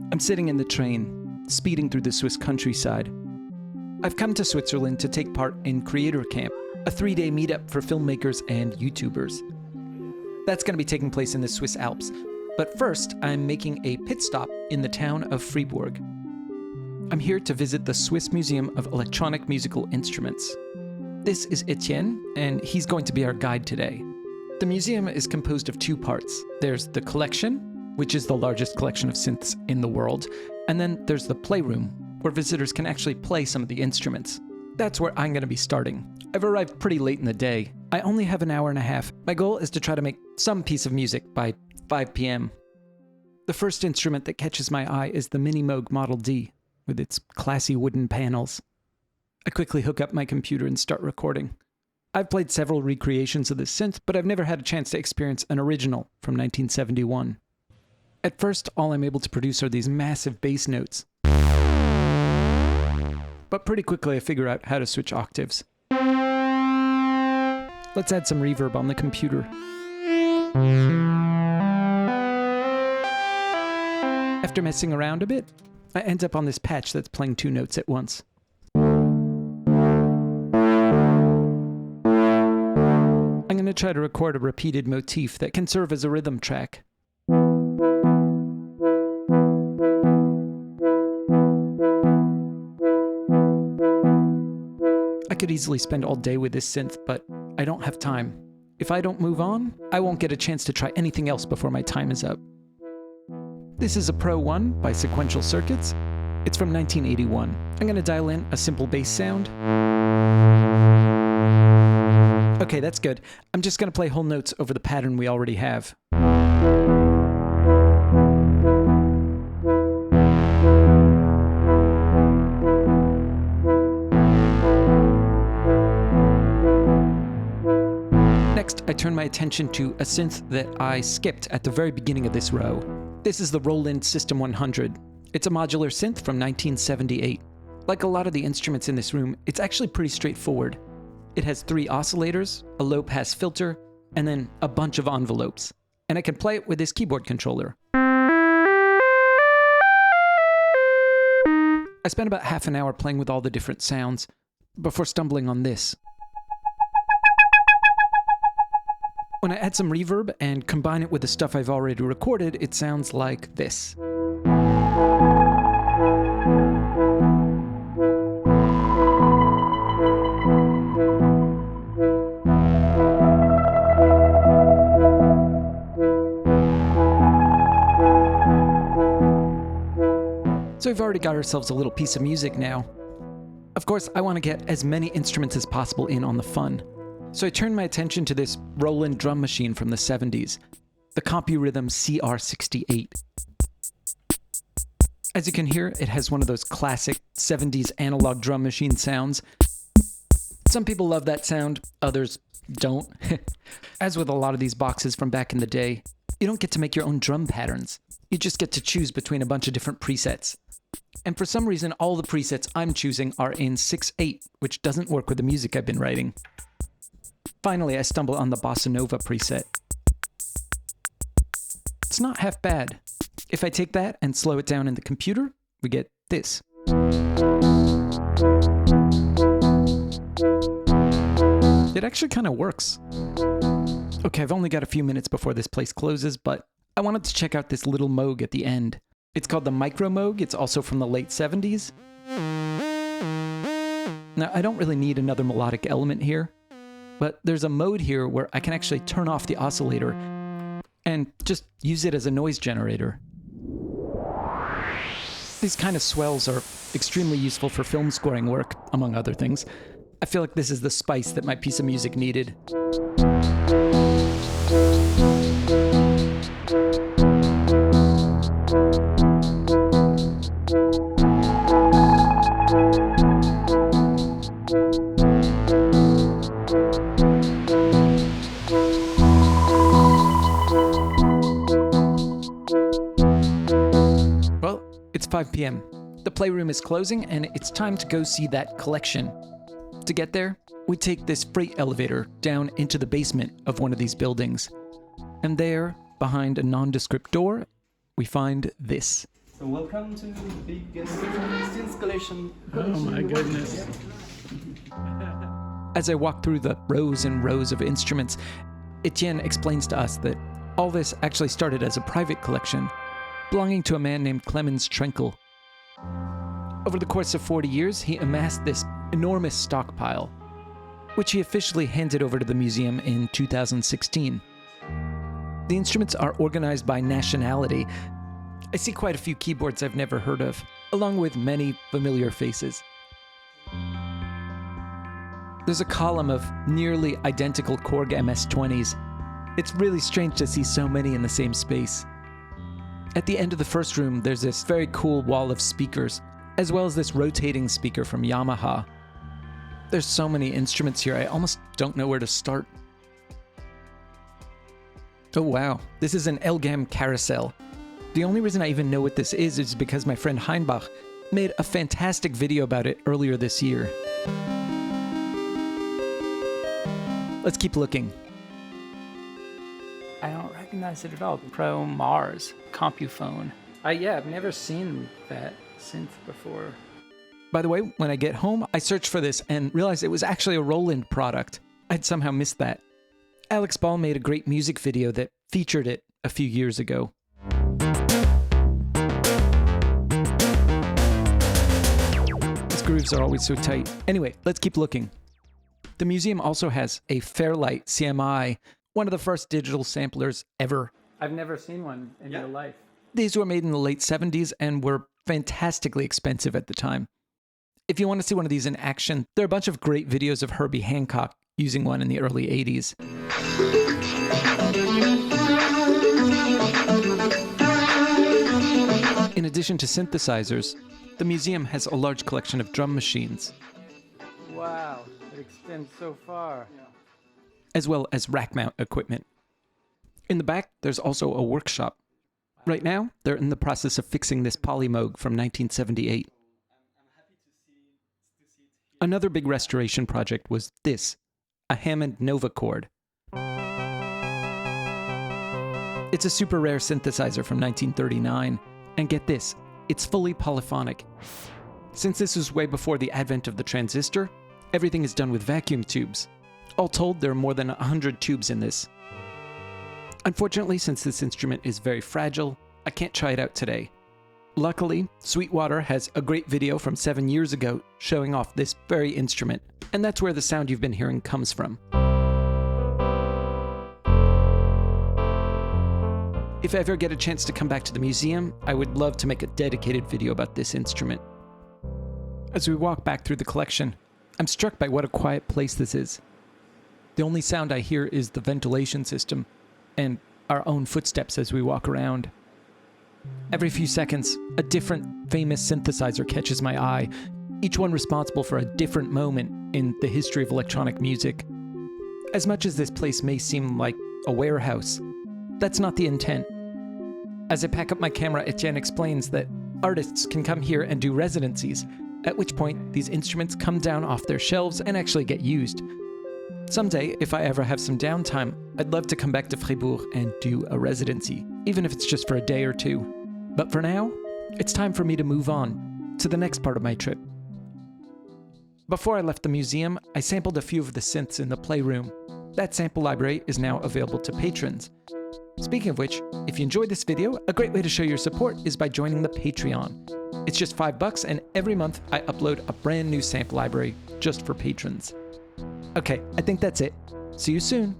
I'm sitting in the train, speeding through the Swiss countryside. I've come to Switzerland to take part in Creator Camp, a 3-day meetup for filmmakers and YouTubers. That's going to be taking place in the Swiss Alps, but first I'm making a pit stop in the town of Fribourg. I'm here to visit the Swiss Museum of Electronic Musical Instruments. This is Etienne, and he's going to be our guide today. The museum is composed of 2 parts. There's the collection, which is the largest collection of synths in the world, and then there's the playroom, where visitors can actually play some of the instruments. That's where I'm going to be starting. I've arrived pretty late in the day. I only have an hour and a half. My goal is to try to make some piece of music by 5 p.m. The first instrument that catches my eye is the mini Moog Model D, with its classy wooden panels. I quickly hook up my computer and start recording. I've played several recreations of this synth, but I've never had a chance to experience an original from 1971. At first, all I'm able to produce are these massive bass notes. But pretty quickly I figure out how to switch octaves. Let's add some reverb on the computer. After messing around a bit, I end up on this patch that's playing 2 notes at once. I'm going to try to record a repeated motif that can serve as a rhythm track. I could easily spend all day with this synth, but I don't have time. If I don't move on, I won't get a chance to try anything else before my time is up. This is a Pro 1 by Sequential Circuits. It's from 1981. I'm going to dial in a simple bass sound. Okay, that's good. I'm just going to play whole notes over the pattern we already have. Next, I turn my attention to a synth that I skipped at the very beginning of this row. This is the Rolland System 100. It's a modular synth from 1978. Like a lot of the instruments in this room, it's actually pretty straightforward. It has 3 oscillators, a low-pass filter, and then a bunch of envelopes. And I can play it with this keyboard controller. I spent about half an hour playing with all the different sounds before stumbling on this. When I add some reverb and combine it with the stuff I've already recorded, it sounds like this. So we've already got ourselves a little piece of music now. Of course, I want to get as many instruments as possible in on the fun. So I turned my attention to this Rolland drum machine from the 70s, the CompuRhythm CR68. As you can hear, it has one of those classic 70s analog drum machine sounds. Some people love that sound, others don't. As with a lot of these boxes from back in the day, you don't get to make your own drum patterns. You just get to choose between a bunch of different presets. And for some reason, all the presets I'm choosing are in 6/8, which doesn't work with the music I've been writing. Finally, I stumble on the Bossa Nova preset. It's not half bad. If I take that and slow it down in the computer, we get this. It actually kind of works. Okay, I've only got a few minutes before this place closes, but I wanted to check out this little Moog at the end. It's called the MicroMoog. It's also from the late 70s. Now, I don't really need another melodic element here, but there's a mode here where I can actually turn off the oscillator and just use it as a noise generator. These kind of swells are extremely useful for film scoring work, among other things. I feel like this is the spice that my piece of music needed. It's 5 p.m. The playroom is closing and it's time to go see that collection. To get there, we take this freight elevator down into the basement of one of these buildings. And there, behind a nondescript door, we find this. So welcome to the big synth collection. Oh my goodness. As I walk through the rows and rows of instruments, Etienne explains to us that all this actually started as a private collection belonging to a man named Clemens Trenkel. Over the course of 40 years, he amassed this enormous stockpile, which he officially handed over to the museum in 2016. The instruments are organized by nationality. I see quite a few keyboards I've never heard of, along with many familiar faces. There's a column of nearly identical Korg MS-20s. It's really strange to see so many in the same space. At the end of the first room, there's this very cool wall of speakers, as well as this rotating speaker from Yamaha. There's so many instruments here, I almost don't know where to start. Oh wow, this is an Elam Carousel. The only reason I even know what this is because my friend Heinbach made a fantastic video about it earlier this year. Let's keep looking. I don't recognize it at all. Pro Mars CompuPhone. Yeah, I've never seen that synth before. By the way, when I get home, I searched for this and realized it was actually a Rolland product. I'd somehow missed that. Alex Ball made a great music video that featured it a few years ago. These grooves are always so tight. Anyway, let's keep looking. The museum also has a Fairlight CMI, one of the first digital samplers ever. I've never seen one in real life. These were made in the late 70s and were fantastically expensive at the time. If you want to see one of these in action, there are a bunch of great videos of Herbie Hancock using one in the early 80s. In addition to synthesizers, the museum has a large collection of drum machines. Wow, it extends so far. As well as rack mount equipment. In the back, there's also a workshop. Right now, they're in the process of fixing this Polymoog from 1978. Another big restoration project was this, a Hammond Nova chord. It's a super rare synthesizer from 1939, and get this, it's fully polyphonic. Since this was way before the advent of the transistor, everything is done with vacuum tubes. All told, there are more than 100 tubes in this. Unfortunately, since this instrument is very fragile, I can't try it out today. Luckily, Sweetwater has a great video from 7 years ago showing off this very instrument, and that's where the sound you've been hearing comes from. If I ever get a chance to come back to the museum, I would love to make a dedicated video about this instrument. As we walk back through the collection, I'm struck by what a quiet place this is. The only sound I hear is the ventilation system and our own footsteps as we walk around. Every few seconds, a different famous synthesizer catches my eye, each one responsible for a different moment in the history of electronic music. As much as this place may seem like a warehouse, that's not the intent. As I pack up my camera, Etienne explains that artists can come here and do residencies, at which point these instruments come down off their shelves and actually get used. Someday, if I ever have some downtime, I'd love to come back to Fribourg and do a residency, even if it's just for a day or two. But for now, it's time for me to move on to the next part of my trip. Before I left the museum, I sampled a few of the synths in the playroom. That sample library is now available to patrons. Speaking of which, if you enjoyed this video, a great way to show your support is by joining the Patreon. It's just $5 and every month I upload a brand new sample library just for patrons. Okay, I think that's it. See you soon.